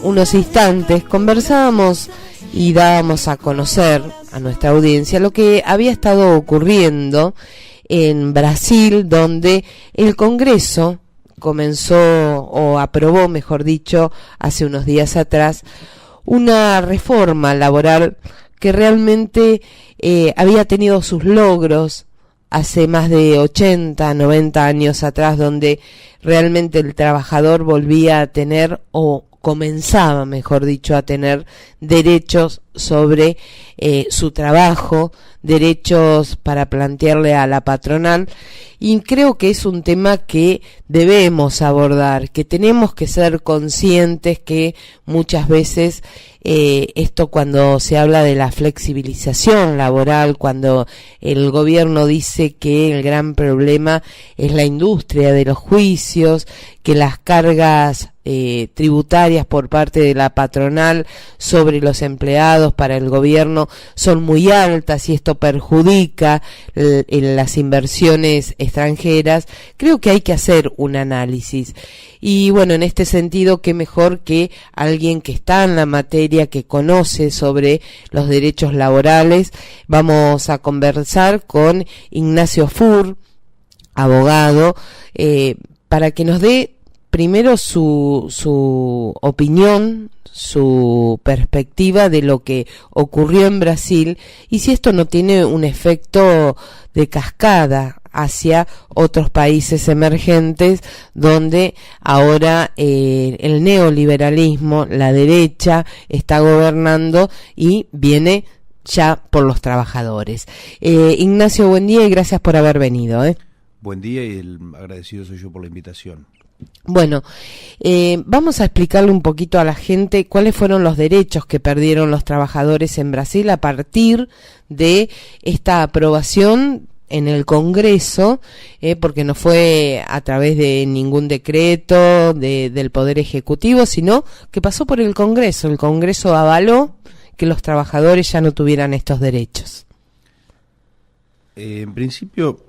unos instantes conversábamos y dábamos a conocer a nuestra audiencia lo que había estado ocurriendo en Brasil, donde el Congreso comenzó o aprobó, mejor dicho, hace unos días atrás, una reforma laboral que realmente había tenido sus logros hace más de 80, 90 años atrás, donde realmente el trabajador volvía a tener, o comenzaba, mejor dicho, a tener derechos sobre su trabajo, derechos para plantearle a la patronal, y creo que es un tema que debemos abordar, que tenemos que ser conscientes que muchas veces esto, cuando se habla de la flexibilización laboral, cuando el gobierno dice que el gran problema es la industria de los juicios, que las cargas tributarias por parte de la patronal sobre los empleados para el gobierno son muy altas y esto perjudica las inversiones extranjeras, creo que hay que hacer un análisis. Y bueno, en este sentido, qué mejor que alguien que está en la materia, que conoce sobre los derechos laborales. Vamos a conversar con Ignacio Fur, abogado, para que nos dé primero su opinión, su perspectiva de lo que ocurrió en Brasil y si esto no tiene un efecto de cascada hacia otros países emergentes donde ahora el neoliberalismo, la derecha, está gobernando y viene ya por los trabajadores. Ignacio, buen día y gracias por haber venido. Buen día y el agradecido soy yo por la invitación. Bueno, vamos a explicarle un poquito a la gente cuáles fueron los derechos que perdieron los trabajadores en Brasil a partir de esta aprobación en el Congreso, porque no fue a través de ningún decreto del Poder Ejecutivo, sino que pasó por el Congreso. El Congreso avaló que los trabajadores ya no tuvieran estos derechos. En principio,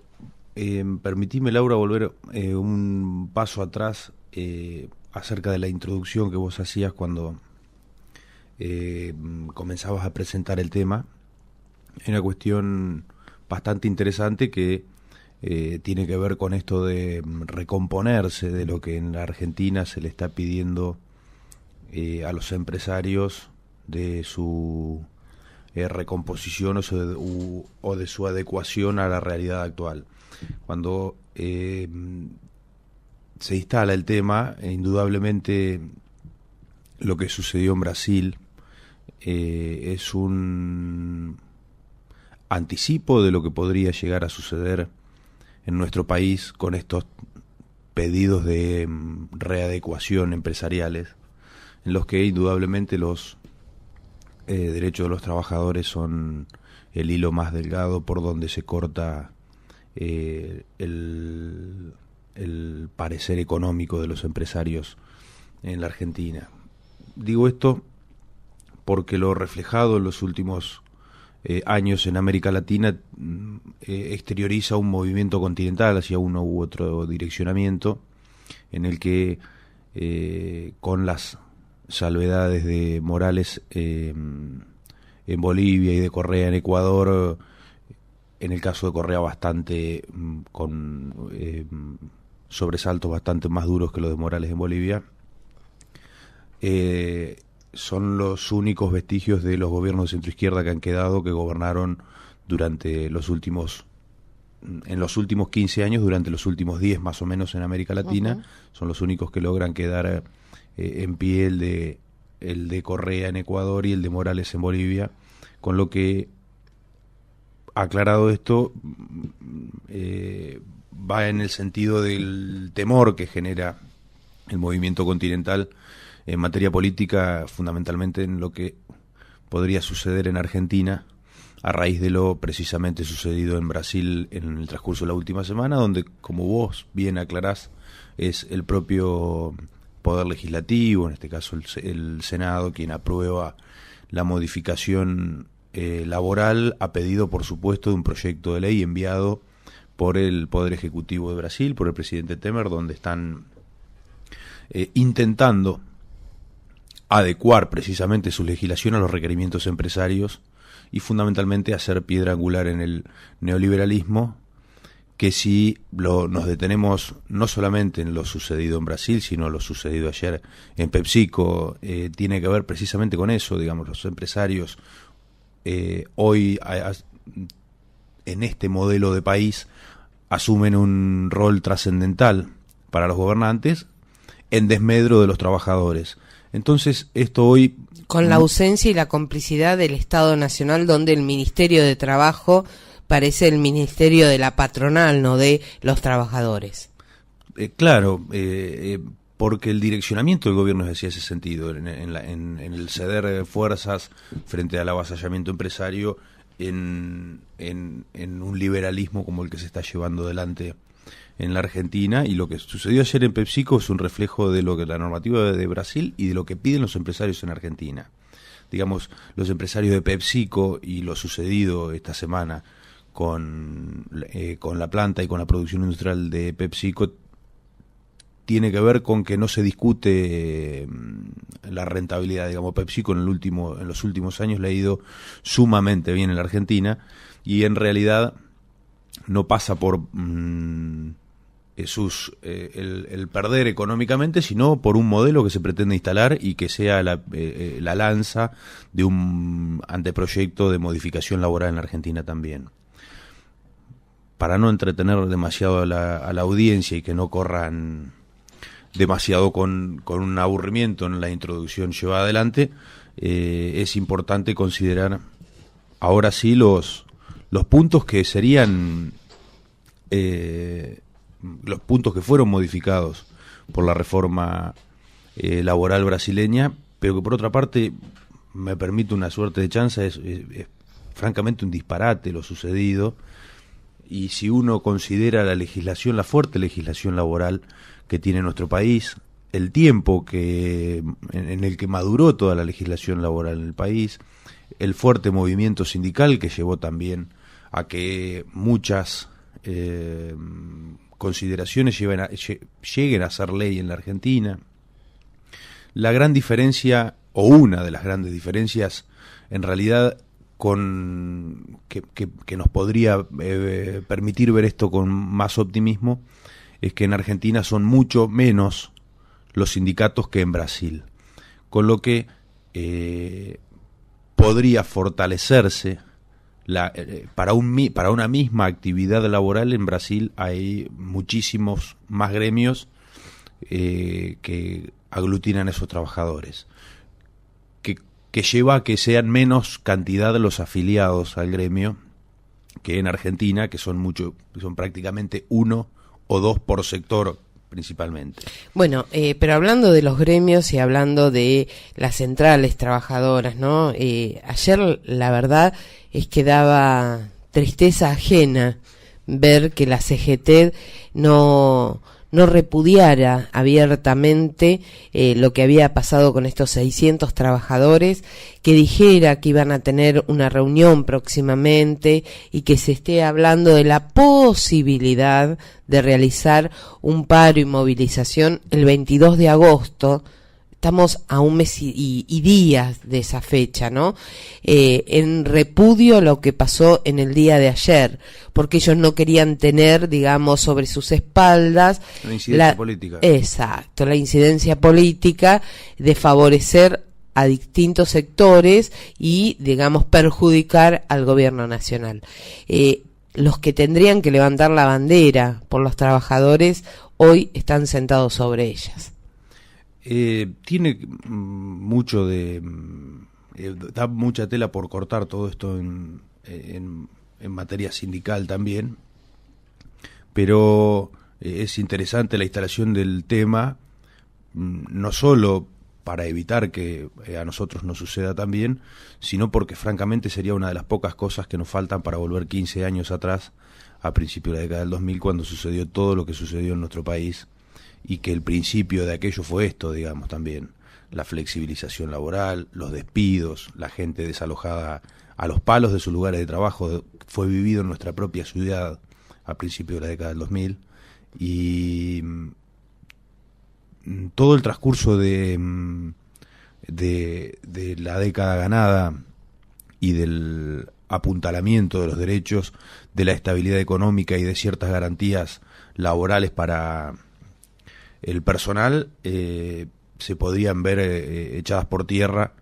permitime, Laura, volver un paso atrás acerca de la introducción que vos hacías cuando comenzabas a presentar el tema. Es una cuestión bastante interesante que tiene que ver con esto de recomponerse de lo que en la Argentina se le está pidiendo a los empresarios de su recomposición o de su adecuación a la realidad actual. Cuando se instala el tema, indudablemente lo que sucedió en Brasil es un anticipo de lo que podría llegar a suceder en nuestro país con estos pedidos de readecuación empresariales, en los que indudablemente los derechos de los trabajadores son el hilo más delgado por donde se corta el parecer económico de los empresarios en la Argentina. Digo esto porque lo reflejado en los últimos años en América Latina exterioriza un movimiento continental hacia uno u otro direccionamiento, en el que con las salvedades de Morales en Bolivia y de Correa en Ecuador, en el caso de Correa bastante con sobresaltos bastante más duros que los de Morales en Bolivia, son los únicos vestigios de los gobiernos de centroizquierda que han quedado, que gobernaron durante en los últimos 15 años, durante los últimos 10 más o menos en América Latina. Son los únicos que logran quedar en pie, el de Correa en Ecuador y el de Morales en Bolivia, con lo que, aclarado esto, va en el sentido del temor que genera el movimiento continental en materia política, fundamentalmente en lo que podría suceder en Argentina a raíz de lo precisamente sucedido en Brasil en el transcurso de la última semana, donde, como vos bien aclarás, es el propio Poder Legislativo, en este caso el Senado, quien aprueba la modificación laboral a pedido, por supuesto, de un proyecto de ley enviado por el Poder Ejecutivo de Brasil, por el presidente Temer, donde están intentando adecuar precisamente su legislación a los requerimientos empresarios y fundamentalmente hacer piedra angular en el neoliberalismo, que si nos detenemos no solamente en lo sucedido en Brasil, sino lo sucedido ayer en PepsiCo, tiene que ver precisamente con eso. Digamos, los empresarios hoy en este modelo de país asumen un rol trascendental para los gobernantes en desmedro de los trabajadores. Entonces, esto hoy... Con la ausencia y la complicidad del Estado Nacional, donde el Ministerio de Trabajo parece el ministerio de la patronal, no de los trabajadores. Claro, porque el direccionamiento del gobierno es hacia ese sentido, en el ceder fuerzas frente al avasallamiento empresario, en un liberalismo como el que se está llevando adelante en la Argentina. Y lo que sucedió ayer en PepsiCo es un reflejo de lo que la normativa de Brasil y de lo que piden los empresarios en Argentina. Digamos, los empresarios de PepsiCo y lo sucedido esta semana con la planta y con la producción industrial de PepsiCo tiene que ver con que no se discute la rentabilidad. Digamos, PepsiCo en los últimos años le ha ido sumamente bien en la Argentina, y en realidad no pasa por el perder económicamente, sino por un modelo que se pretende instalar y que sea la lanza de un anteproyecto de modificación laboral en la Argentina también. Para no entretener demasiado a la audiencia y que no corran demasiado con un aburrimiento en la introducción llevada adelante, es importante considerar ahora sí los puntos que serían los puntos que fueron modificados por la reforma laboral brasileña, pero que por otra parte me permite una suerte de chanza, es francamente un disparate lo sucedido. Y si uno considera la fuerte legislación laboral que tiene nuestro país, el tiempo en el que maduró toda la legislación laboral en el país, el fuerte movimiento sindical que llevó también a que muchas consideraciones lleguen a ser ley en la Argentina, la gran diferencia, o una de las grandes diferencias, en realidad que nos podría permitir ver esto con más optimismo, es que en Argentina son mucho menos los sindicatos que en Brasil, con lo que podría fortalecerse para una misma actividad laboral. En Brasil hay muchísimos más gremios que aglutinan a esos trabajadores, que lleva a que sean menos cantidad los afiliados al gremio que en Argentina, que son prácticamente 1 o 2 por sector principalmente. Bueno, pero hablando de los gremios y hablando de las centrales trabajadoras, ¿no? Ayer la verdad es que daba tristeza ajena ver que la CGT no repudiara abiertamente lo que había pasado con estos 600 trabajadores, que dijera que iban a tener una reunión próximamente y que se esté hablando de la posibilidad de realizar un paro y movilización el 22 de agosto. Estamos a un mes y días de esa fecha, ¿no? En repudio a lo que pasó en el día de ayer, porque ellos no querían tener, digamos, sobre sus espaldas la incidencia política. Exacto, la incidencia política de favorecer a distintos sectores y, digamos, perjudicar al gobierno nacional. Los que tendrían que levantar la bandera por los trabajadores hoy están sentados sobre ellas. Tiene mucho da mucha tela por cortar todo esto en materia sindical también, pero es interesante la instalación del tema, no solo para evitar que a nosotros nos suceda también, sino porque francamente sería una de las pocas cosas que nos faltan para volver 15 años atrás, a principios de la década del 2000, cuando sucedió todo lo que sucedió en nuestro país, y que el principio de aquello fue esto, digamos, también, la flexibilización laboral, los despidos, la gente desalojada a los palos de sus lugares de trabajo, fue vivido en nuestra propia ciudad a principios de la década del 2000, y todo el transcurso de de la década ganada y del apuntalamiento de los derechos, de la estabilidad económica y de ciertas garantías laborales para el personal, se podrían ver echadas por tierra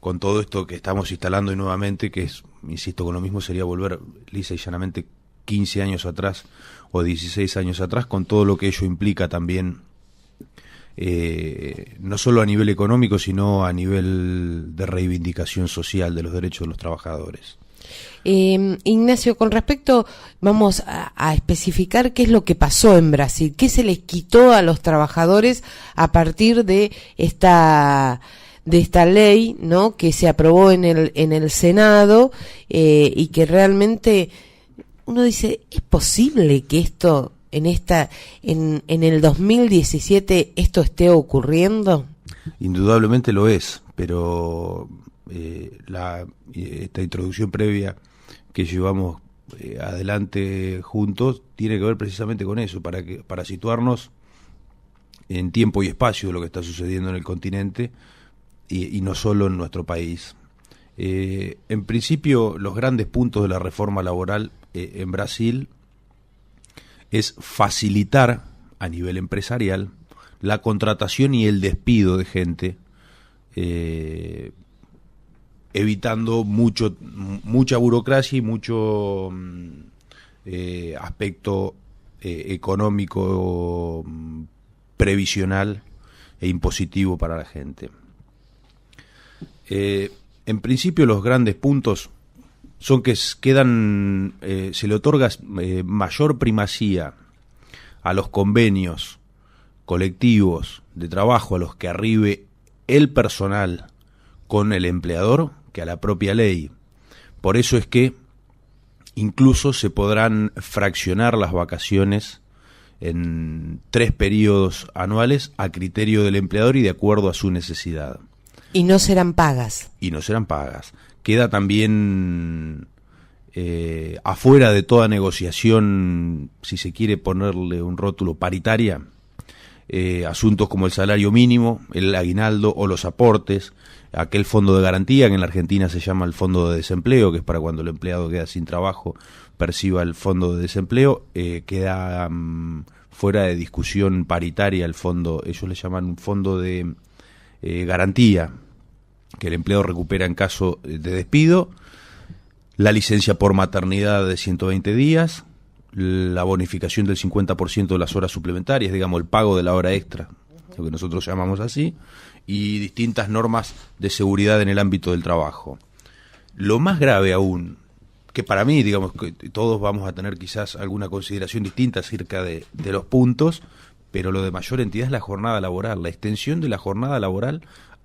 con todo esto que estamos instalando nuevamente, que es, insisto, con lo mismo sería volver lisa y llanamente 15 años atrás o 16 años atrás, con todo lo que ello implica también, no solo a nivel económico, sino a nivel de reivindicación social de los derechos de los trabajadores. Ignacio, con respecto, vamos a especificar qué es lo que pasó en Brasil, qué se les quitó a los trabajadores a partir de esta ley, ¿no?, que se aprobó en el Senado, y que realmente uno dice, ¿es posible que esto en el 2017 esto esté ocurriendo? Indudablemente lo es, pero esta introducción previa que llevamos adelante juntos tiene que ver precisamente con eso, para situarnos en tiempo y espacio de lo que está sucediendo en el continente y no solo en nuestro país. En principio, los grandes puntos de la reforma laboral en Brasil es facilitar a nivel empresarial la contratación y el despido de gente, evitando mucha burocracia y mucho aspecto económico, previsional e impositivo para la gente. En principio, los grandes puntos son que se le otorga mayor primacía a los convenios colectivos de trabajo a los que arribe el personal con el empleador que a la propia ley. Por eso es que incluso se podrán fraccionar las vacaciones en 3 periodos anuales a criterio del empleador y de acuerdo a su necesidad. Y no serán pagas. Y no serán pagas. Queda también afuera de toda negociación, si se quiere ponerle un rótulo, paritaria, asuntos como el salario mínimo, el aguinaldo o los aportes, aquel fondo de garantía que en la Argentina se llama el fondo de desempleo, que es para cuando el empleado queda sin trabajo, perciba el fondo de desempleo, queda fuera de discusión paritaria el fondo, ellos le llaman un fondo de garantía, que el empleado recupera en caso de despido, la licencia por maternidad de 120 días, la bonificación del 50% de las horas suplementarias, digamos el pago de la hora extra, lo que nosotros llamamos así, y distintas normas de seguridad en el ámbito del trabajo. Lo más grave aún, que para mí, digamos, que todos vamos a tener quizás alguna consideración distinta acerca de los puntos, pero lo de mayor entidad es la jornada laboral, la extensión de la jornada laboral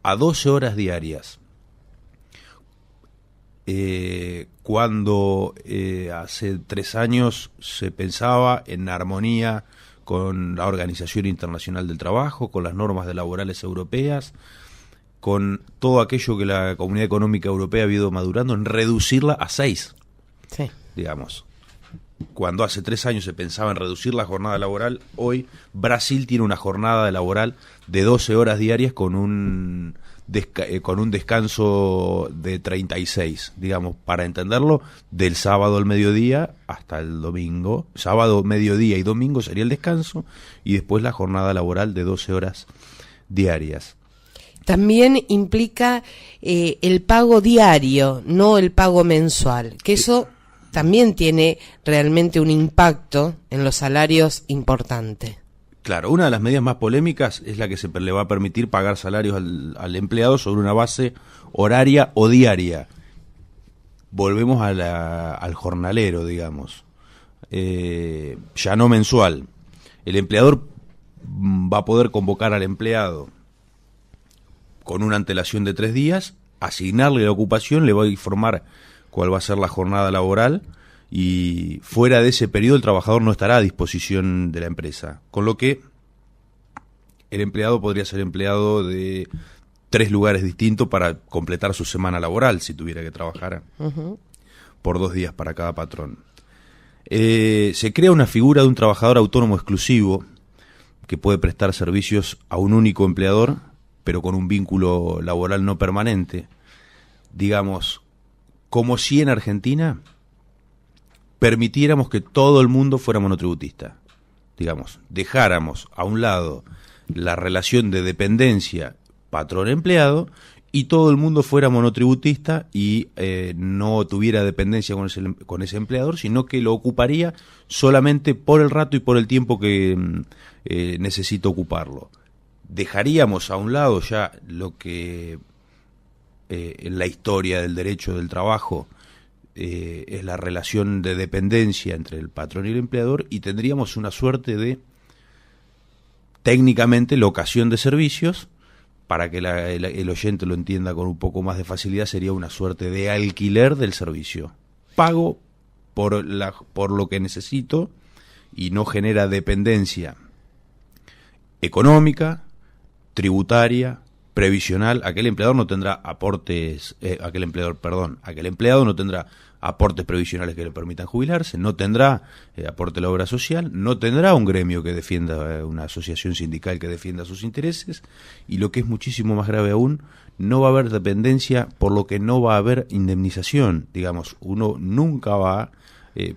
a 12 horas diarias. Cuando hace 3 años se pensaba en armonía con la Organización Internacional del Trabajo, con las normas laborales europeas, con todo aquello que la Comunidad Económica Europea ha ido madurando, en reducirla a 6, sí, digamos. Cuando hace 3 años se pensaba en reducir la jornada laboral, hoy Brasil tiene una jornada laboral de 12 horas diarias con un descanso de 36, digamos, para entenderlo, del sábado al mediodía hasta el domingo. Sábado, mediodía y domingo sería el descanso, y después la jornada laboral de 12 horas diarias. También implica el pago diario, no el pago mensual, que eso también tiene realmente un impacto en los salarios importante. Claro, una de las medidas más polémicas es la que le va a permitir pagar salarios al empleado sobre una base horaria o diaria. Volvemos al jornalero, digamos, ya no mensual. El empleador va a poder convocar al empleado con una antelación de 3 días, asignarle la ocupación, le va a informar cuál va a ser la jornada laboral, y fuera de ese periodo el trabajador no estará a disposición de la empresa, con lo que el empleado podría ser empleado de 3 lugares distintos para completar su semana laboral, si tuviera que trabajar por 2 días para cada patrón. Se crea una figura de un trabajador autónomo exclusivo que puede prestar servicios a un único empleador, pero con un vínculo laboral no permanente, digamos, como si en Argentina permitiéramos que todo el mundo fuera monotributista, digamos, dejáramos a un lado la relación de dependencia patrón-empleado y todo el mundo fuera monotributista y no tuviera dependencia con ese empleador, sino que lo ocuparía solamente por el rato y por el tiempo que necesita ocuparlo. Dejaríamos a un lado ya lo que en la historia del derecho del trabajo es la relación de dependencia entre el patrón y el empleador, y tendríamos una suerte de, técnicamente, locación de servicios. Para que el oyente lo entienda con un poco más de facilidad, sería una suerte de alquiler del servicio. Pago por lo que necesito y no genera dependencia económica, tributaria, previsional. Aquel empleado no tendrá aquel empleado no tendrá aportes previsionales que le permitan jubilarse, no tendrá aporte a la obra social, no tendrá un gremio que defienda, una asociación sindical que defienda sus intereses, y lo que es muchísimo más grave aún, no va a haber dependencia, por lo que no va a haber indemnización. Digamos, uno nunca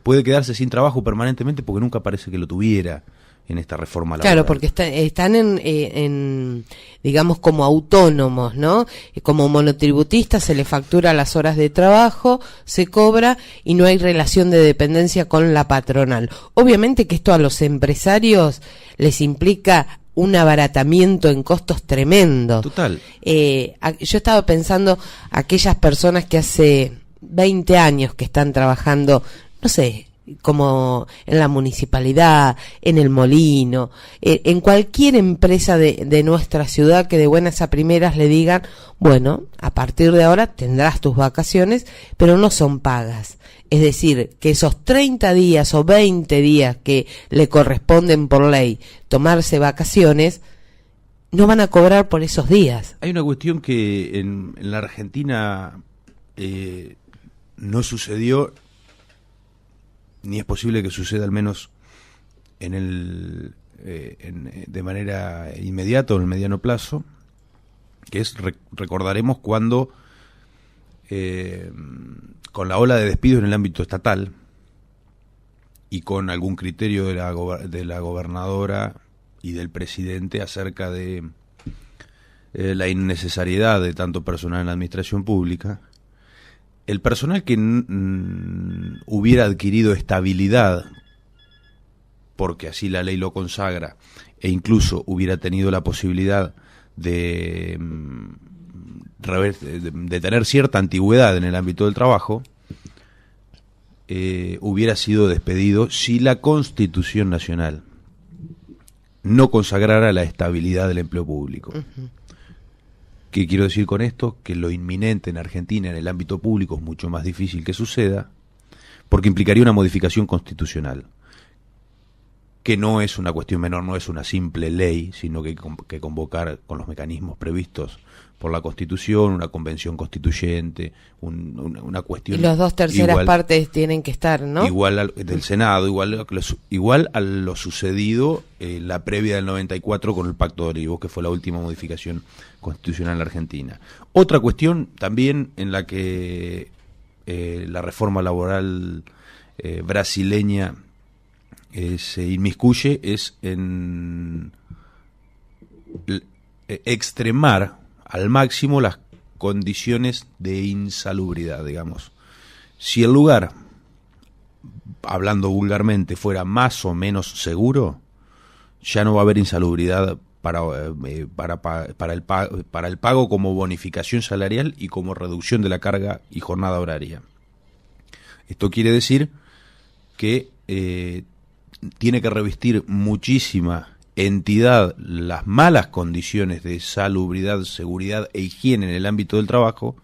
puede quedarse sin trabajo permanentemente porque nunca parece que lo tuviera en esta reforma laboral. Claro, porque están en, digamos, como autónomos, ¿no? Como monotributistas se le factura las horas de trabajo, se cobra y no hay relación de dependencia con la patronal. Obviamente que esto a los empresarios les implica un abaratamiento en costos tremendo. Total. Yo estaba pensando aquellas personas que hace 20 años que están trabajando, no sé, como en la municipalidad, en el molino, en cualquier empresa de nuestra ciudad, que de buenas a primeras le digan, bueno, a partir de ahora tendrás tus vacaciones, pero no son pagas. Es decir, que esos 30 días o 20 días que le corresponden por ley tomarse vacaciones, no van a cobrar por esos días. Hay una cuestión que en la Argentina no sucedió, ni es posible que suceda, al menos de manera inmediata o en el mediano plazo, que es, recordaremos cuando con la ola de despidos en el ámbito estatal y con algún criterio de la gobernadora y del presidente acerca de la innecesariedad de tanto personal en la administración pública, el personal que hubiera adquirido estabilidad, porque así la ley lo consagra, e incluso hubiera tenido la posibilidad de tener cierta antigüedad en el ámbito del trabajo, hubiera sido despedido si la Constitución Nacional no consagrara la estabilidad del empleo público. Uh-huh. ¿Qué quiero decir con esto? Que lo inminente en Argentina en el ámbito público es mucho más difícil que suceda, porque implicaría una modificación constitucional, que no es una cuestión menor, no es una simple ley, sino que hay que convocar con los mecanismos previstos por la Constitución, una convención constituyente, una cuestión... Y los 2/3 partes tienen que estar, ¿no? Igual del Senado, igual a lo sucedido la previa del 94 con el Pacto de Olivos, que fue la última modificación constitucional en la Argentina. Otra cuestión también en la que la reforma laboral brasileña se inmiscuye es en extremar al máximo las condiciones de insalubridad, digamos. Si el lugar, hablando vulgarmente, fuera más o menos seguro, ya no va a haber insalubridad para el pago como bonificación salarial y como reducción de la carga y jornada horaria. Esto quiere decir que tiene que revestir muchísima entidad las malas condiciones de salubridad, seguridad e higiene en el ámbito del trabajo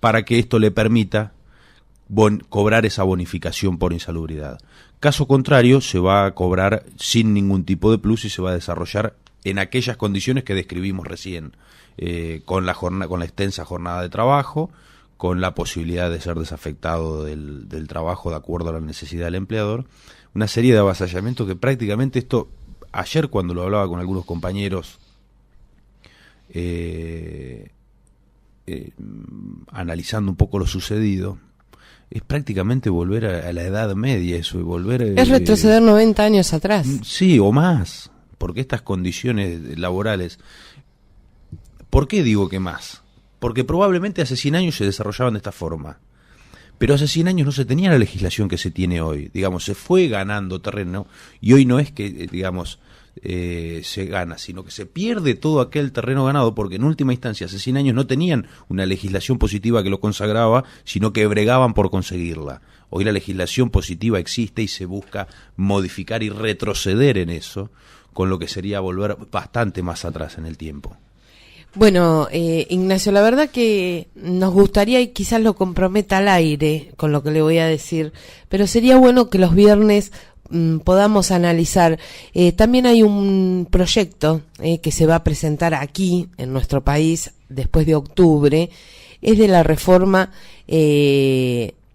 para que esto le permita cobrar esa bonificación por insalubridad. Caso contrario, se va a cobrar sin ningún tipo de plus y se va a desarrollar en aquellas condiciones que describimos recién, con la extensa jornada de trabajo, con la posibilidad de ser desafectado del trabajo de acuerdo a la necesidad del empleador, una serie de avasallamientos que prácticamente esto, ayer cuando lo hablaba con algunos compañeros analizando un poco lo sucedido, es prácticamente volver a la Edad Media, eso, y volver... Es retroceder 90 años atrás. Sí, o más, porque estas condiciones laborales... ¿Por qué digo que más? Porque probablemente hace 100 años se desarrollaban de esta forma, pero hace 100 años no se tenía la legislación que se tiene hoy. Digamos, se fue ganando terreno, y hoy no es que, digamos... se gana, sino que se pierde todo aquel terreno ganado, porque en última instancia hace 100 años no tenían una legislación positiva que lo consagraba, sino que bregaban por conseguirla. Hoy la legislación positiva existe y se busca modificar y retroceder en eso, con lo que sería volver bastante más atrás en el tiempo. Bueno, Ignacio, la verdad que nos gustaría, y quizás lo comprometa al aire con lo que le voy a decir, pero sería bueno que los viernes podamos analizar. También hay un proyecto que se va a presentar aquí en nuestro país después de octubre, es de la reforma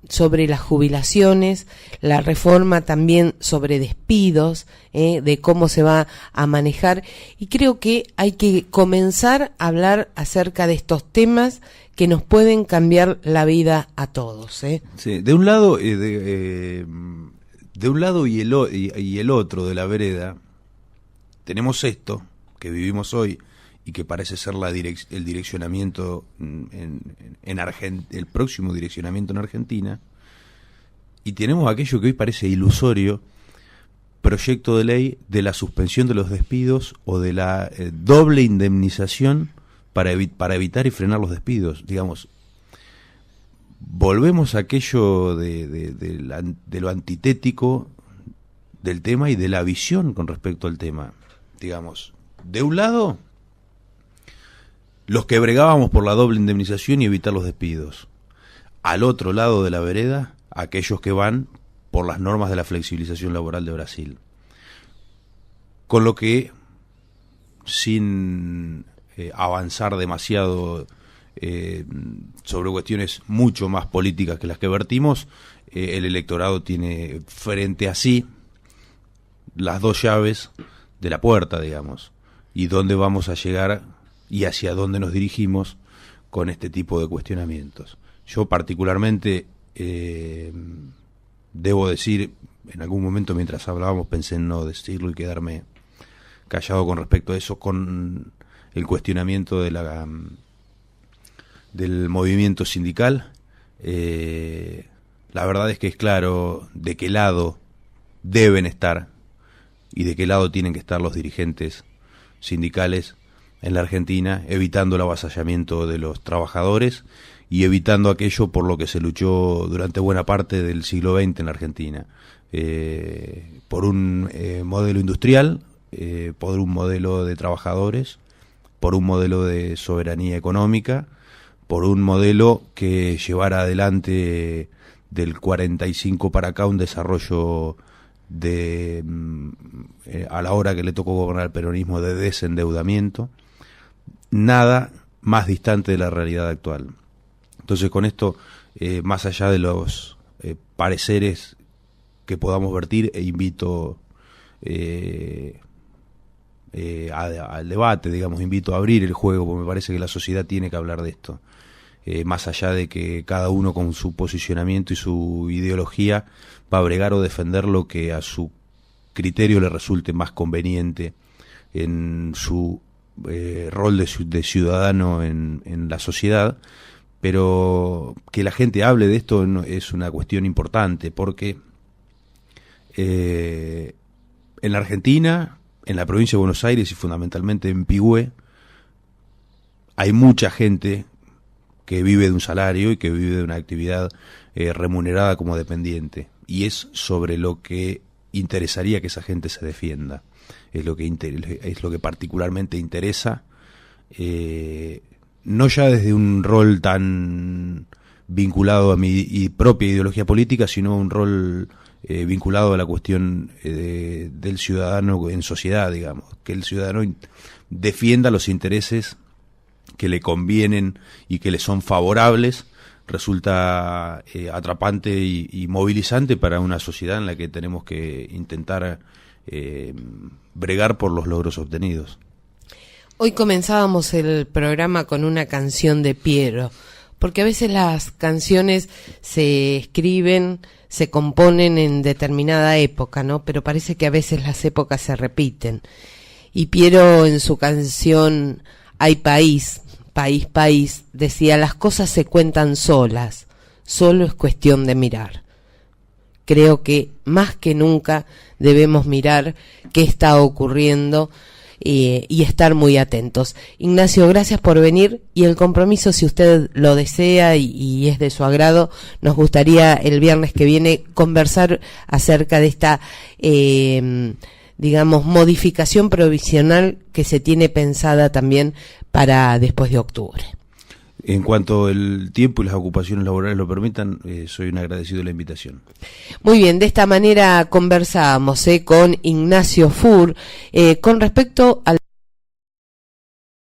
sobre las jubilaciones, la reforma también sobre despidos, de cómo se va a manejar, y creo que hay que comenzar a hablar acerca de estos temas que nos pueden cambiar la vida a todos. Sí, de un lado de un lado y el otro de la vereda tenemos esto que vivimos hoy y que parece ser el direccionamiento el próximo direccionamiento en Argentina, y tenemos aquello que hoy parece ilusorio, proyecto de ley de la suspensión de los despidos o de la doble indemnización para evitar y frenar los despidos. Digamos, volvemos a aquello de lo antitético del tema y de la visión con respecto al tema. Digamos, de un lado, los que bregábamos por la doble indemnización y evitar los despidos. Al otro lado de la vereda, aquellos que van por las normas de la flexibilización laboral de Brasil. Con lo que, sin avanzar demasiado sobre cuestiones mucho más políticas que las que vertimos, el electorado tiene frente a sí las dos llaves de la puerta, digamos, y dónde vamos a llegar y hacia dónde nos dirigimos con este tipo de cuestionamientos. Yo particularmente debo decir, en algún momento mientras hablábamos pensé en no decirlo y quedarme callado con respecto a eso, con el cuestionamiento de del movimiento sindical. La verdad es que es claro de qué lado deben estar y de qué lado tienen que estar los dirigentes sindicales en la Argentina, evitando el avasallamiento de los trabajadores y evitando aquello por lo que se luchó durante buena parte del siglo XX en la Argentina, por un modelo industrial, por un modelo de trabajadores, por un modelo de soberanía económica, por un modelo que llevara adelante del 45 para acá un desarrollo a la hora que le tocó gobernar el peronismo, de desendeudamiento, nada más distante de la realidad actual. Entonces, con esto, más allá de los pareceres que podamos vertir, invito al debate, digamos, invito a abrir el juego, porque me parece que la sociedad tiene que hablar de esto. Más allá de que cada uno con su posicionamiento y su ideología va a bregar o defender lo que a su criterio le resulte más conveniente en su rol de ciudadano en la sociedad, pero que la gente hable de esto es una cuestión importante, porque en la Argentina, en la provincia de Buenos Aires y fundamentalmente en Pigüé, hay mucha gente que vive de un salario y que vive de una actividad remunerada como dependiente, y es sobre lo que interesaría que esa gente se defienda, es lo que particularmente interesa, no ya desde un rol tan vinculado a mi propia ideología política, sino un rol vinculado a la cuestión del ciudadano en sociedad, digamos, que el ciudadano defienda los intereses que le convienen y que le son favorables, resulta atrapante y movilizante para una sociedad en la que tenemos que intentar bregar por los logros obtenidos. Hoy comenzábamos el programa con una canción de Piero, porque a veces las canciones se escriben, se componen en determinada época, ¿no? Pero parece que a veces las épocas se repiten. Y Piero en su canción Hay país, país, país, decía: las cosas se cuentan solas, solo es cuestión de mirar. Creo que más que nunca debemos mirar qué está ocurriendo y estar muy atentos. Ignacio, gracias por venir, y el compromiso, si usted lo desea y es de su agrado, nos gustaría el viernes que viene conversar acerca de esta digamos, modificación provisional que se tiene pensada también para después de octubre. En cuanto el tiempo y las ocupaciones laborales lo permitan, soy un agradecido de la invitación. Muy bien, de esta manera conversamos con Ignacio Fur con respecto al